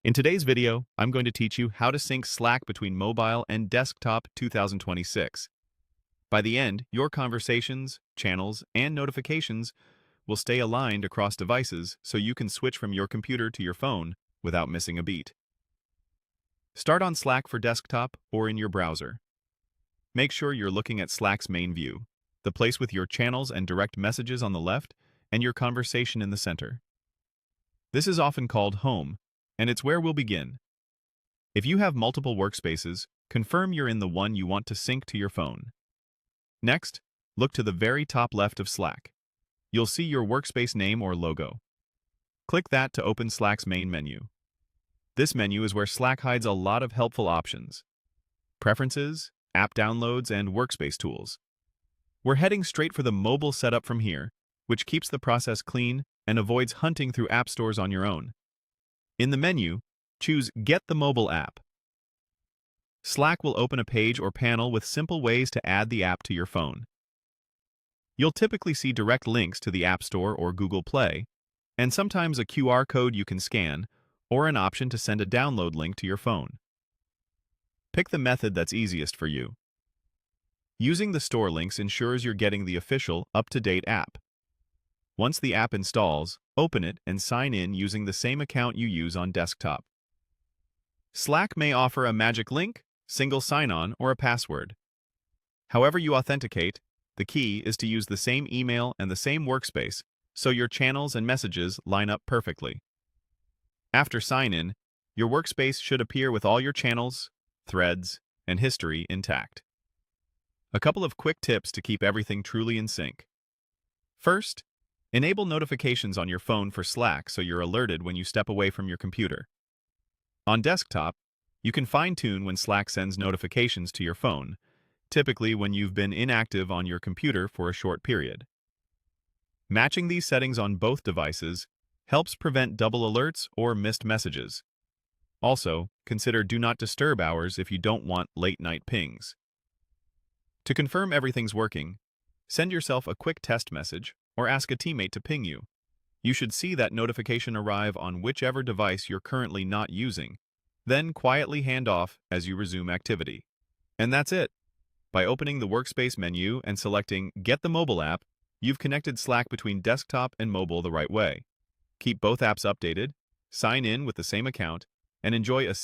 In today's video, I'm going to teach you how to sync Slack between mobile and desktop 2026. By the end, your conversations, channels, and notifications will stay aligned across devices so you can switch from your computer to your phone without missing a beat. Start on Slack for desktop or in your browser. Make sure you're looking at Slack's main view, the place with your channels and direct messages on the left and your conversation in the center. This is often called Home, and it's where we'll begin. If you have multiple workspaces, confirm you're in the one you want to sync to your phone. Next, look to the very top left of Slack. You'll see your workspace name or logo. Click that to open Slack's main menu. This menu is where Slack hides a lot of helpful options: preferences, app downloads, and workspace tools. We're heading straight for the mobile setup from here, which keeps the process clean and avoids hunting through app stores on your own. In the menu, choose Get the Mobile app. Slack will open a page or panel with simple ways to add the app to your phone. You'll typically see direct links to the App Store or Google Play, and sometimes a QR code you can scan, or an option to send a download link to your phone. Pick the method that's easiest for you. Using the store links ensures you're getting the official, up-to-date app. Once the app installs, open it and sign in using the same account you use on desktop. Slack may offer a magic link, single sign-on, or a password. However you authenticate, the key is to use the same email and the same workspace so your channels and messages line up perfectly. After sign-in, your workspace should appear with all your channels, threads, and history intact. A couple of quick tips to keep everything truly in sync. First, enable notifications on your phone for Slack so you're alerted when you step away from your computer. On desktop, you can fine-tune when Slack sends notifications to your phone, typically when you've been inactive on your computer for a short period. Matching these settings on both devices helps prevent double alerts or missed messages. Also, consider Do Not Disturb hours if you don't want late-night pings. To confirm everything's working, send yourself a quick test message or ask a teammate to ping you. You should see that notification arrive on whichever device you're currently not using, then quietly hand off as you resume activity. And that's it. By opening the Workspace menu and selecting Get the Mobile app, you've connected Slack between desktop and mobile the right way. Keep both apps updated, sign in with the same account, and enjoy a